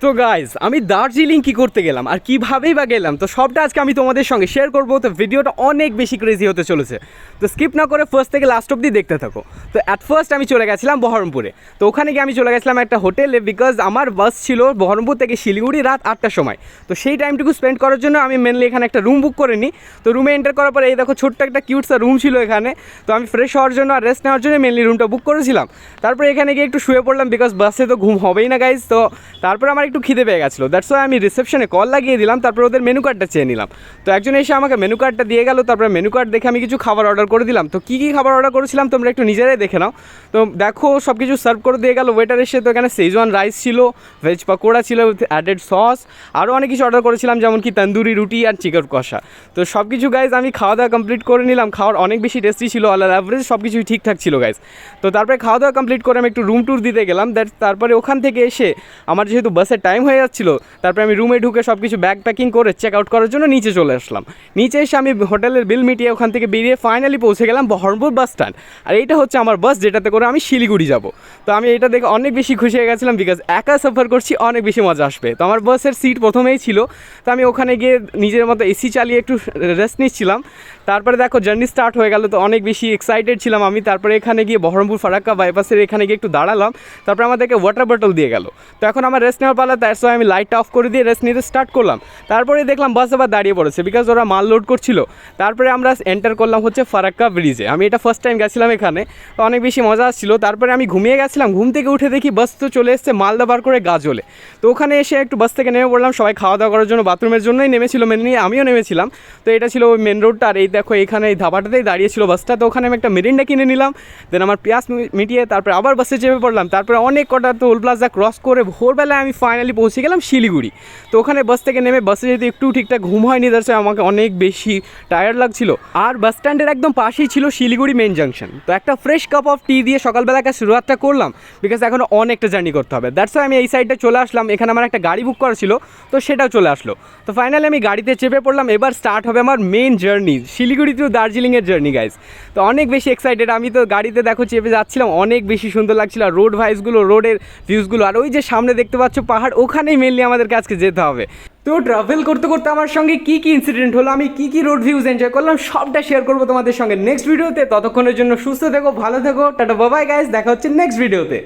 তো গাইজ আমি দার্জিলিং কি করতে গেলাম আর কীভাবেই বা গেলাম, তো সবটা আজকে আমি তোমাদের সঙ্গে শেয়ার করবো। তো ভিডিওটা অনেক বেশি ক্রেজি হতে চলেছে, তো স্কিপ না করে ফার্স্ট থেকে লাস্ট অব্দি দেখতে থাকো। তো অ্যাট ফার্স্ট আমি চলে গেছিলাম বহরমপুরে। তো ওখানে গিয়ে আমি চলে গেছিলাম একটা হোটেলে, বিকজ আমার বাস ছিল বহরমপুর থেকে শিলিগুড়ি রাত 8টার সময়। তো সেই টাইমটুকু স্পেন্ড করার জন্য আমি মেনলি এখানে একটা রুম বুক করে নিই। তো রুমে এন্টার করার পরে এই দেখো ছোট্ট একটা কিউটসা রুম ছিল এখানে। তো আমি ফ্রেশ হওয়ার জন্য আর রেস্ট নেওয়ার জন্য মেনলি রুমটা বুক করেছিলাম। তারপরে এখানে গিয়ে একটু শুয়ে পড়লাম, বিকজ বাসে তো ঘুম হবেই না গাইজ। তো তারপরে আমার একটু খিদে পেয়ে গেছিলো, দ্যাটস ওয়াই আমি রিসেপশনে কল লাগিয়ে দিলাম। তারপর ওদের মেনু কার্ডটা চেয়ে নিলাম। তো একজন এসে আমাকে মেনু কার্ডটা দিয়ে গেল। তারপরে মেনু কার্ড দেখে আমি কিছু খাবার অর্ডার করে দিলাম। তো কী কী খাবার অর্ডার করেছিলাম তোমরা একটু নিজেরাই দেখে নাও। তো দেখো সব কিছু সার্ভ করে দিয়ে গেল ওয়েটার এসে। তো এখানে শেজওয়ান রাইস ছিল, ভেজ পকোড়া ছিল উইথ অ্যাডেড সস, আরও অনেক কিছু অর্ডার করেছিলাম যেমন কি তন্দুরি রুটি আর চিকেন কষা। তো সব কিছু গাইজ আমি খাওয়া দাওয়া কমপ্লিট করে নিলাম। খাওয়ার অনেক বেশি টেস্টি ছিল, অল অ্যাভারেজ সব কিছুই ঠিকঠাক ছিল গাইজ। তো তারপরে খাওয়া দাওয়া কমপ্লিট করে আমি একটু রুম ট্যুর দিতে গেলাম। তারপরে ওখান থেকে এসে আমার যেহেতু বাসের টাইম হয়ে যাচ্ছিলো, তারপরে আমি রুমে ঢুকে সব কিছু ব্যাগ প্যাকিং করে চেক আউট করার জন্য নিচে চলে আসলাম। নিচে এসে আমি হোটেলের বিল মিটিয়ে ওখান থেকে বেরিয়ে ফাইনালি পৌঁছে গেলাম বহরমপুর বাস স্ট্যান্ড। আর এইটা হচ্ছে আমার বাস, যেটাতে করে আমি শিলিগুড়ি যাব। তো আমি এটা দেখে অনেক বেশি খুশি হয়ে গেছিলাম, বিকজ একা সফর করছি, অনেক বেশি মজা আসবে। তো আমার বাসের সিট প্রথমেই ছিল। তো আমি ওখানে গিয়ে নিজের মতো এসি চালিয়ে একটু রেস্ট নিচ্ছিলাম। তারপরে দেখো জার্নি স্টার্ট হয়ে গেল। তো অনেক বেশি এক্সাইটেড ছিলাম আমি। তারপরে এখানে গিয়ে বহরমপুর ফারাক্কা বাইপাসের এখানে গিয়ে একটু দাঁড়ালাম। তারপরে আমাদেরকে ওয়াটার বটল দিয়ে গেল। তো এখন আমার রেস্ট নেওয়ার পালা, তার সঙ্গে আমি লাইটটা অফ করে দিয়ে রেস্ট নিতে স্টার্ট করলাম। তারপরে দেখলাম বাস আবার দাঁড়িয়ে পড়েছে, বিকজ ওরা মাল লোড করছিল। তারপরে আমরা এন্টার করলাম হচ্ছে ফারাক্কা ব্রিজে। আমি এটা ফার্স্ট টাইম গেছিলাম এখানে, তো অনেক বেশি মজা আসছিল। তারপরে আমি ঘুমিয়ে গেছিলাম, ঘুম থেকে উঠে দেখি বাস তো চলে এসছে মালদা বার করে গাজলে। তো ওখানে এসে একটু বাস থেকে নেমে পড়লাম। সবাই খাওয়া দাওয়া করার জন্য বাথরুমের জন্যই নেমেছিল মেনলি, আমিও নেমেছিলাম। তো এটা ছিল ওই মেন রোডটা, আর এই দেখো এখানে এই ধাবাটাতেই দাঁড়িয়েছিল বাসটা। তো ওখানে আমি একটা মিরিন্ডা কিনে নিলাম, দেন আমার পেঁয়াজ মিটিয়ে তারপরে আবার বাসে চেপে পড়লাম। তারপরে অনেক কটা টোল প্লাজা ক্রস করে ভোরবেলায় আমি ফাইনালি পৌঁছে গেলাম শিলিগুড়ি। তো ওখানে বাস থেকে নেমে বাসে যেতে একটু ঠিকঠাক ঘুম হয়নি, দ্যাটস আমাকে অনেক বেশি টায়ার্ড লাগছিল। আর বাস স্ট্যান্ডের একদম পাশেই ছিল শিলিগুড়ি মেন জাংশন। তো একটা ফ্রেশ কাপ অফ টি দিয়ে সকালবেলাকে শুরুয়াতটা করলাম, বিকজ এখন অনেকটা জার্নি করতে হবে। দ্যাটস আমি এই সাইডে চলে আসলাম। এখানে আমার একটা গাড়ি বুক করা ছিল, তো সেটাও চলে আসলো। তো ফাইনালি আমি গাড়িতে চেপে পড়লাম। এবার স্টার্ট হবে আমার মেন জার্নি, শিলিগুড়ি টু দার্জিলিংয়ের জার্নি গাইজ। তো অনেক বেশি এক্সাইটেড আমি। তো গাড়িতে দেখো চেপে যাচ্ছিলাম, অনেক বেশি সুন্দর লাগছিল। আর রোড ভাইসগুলো, রোডের ভিউজগুলো, আর ওই যে সামনে দেখতে পাচ্ছ পাহাড়, ওখানেই মেনলি আমাদেরকে আজকে যেতে হবে। তো ট্রাভেল করতে করতে আমার সঙ্গে কী কী ইনসিডেন্ট হলো, আমি কী কী রোড ভিউজ এনজয় করলাম, সবটা শেয়ার করবো তোমাদের সঙ্গে নেক্সট ভিডিওতে। ততক্ষণের জন্য সুস্থ থেকো, ভালো থেকো, টাটা বাই গাইস, দেখা হচ্ছে নেক্সট ভিডিওতে।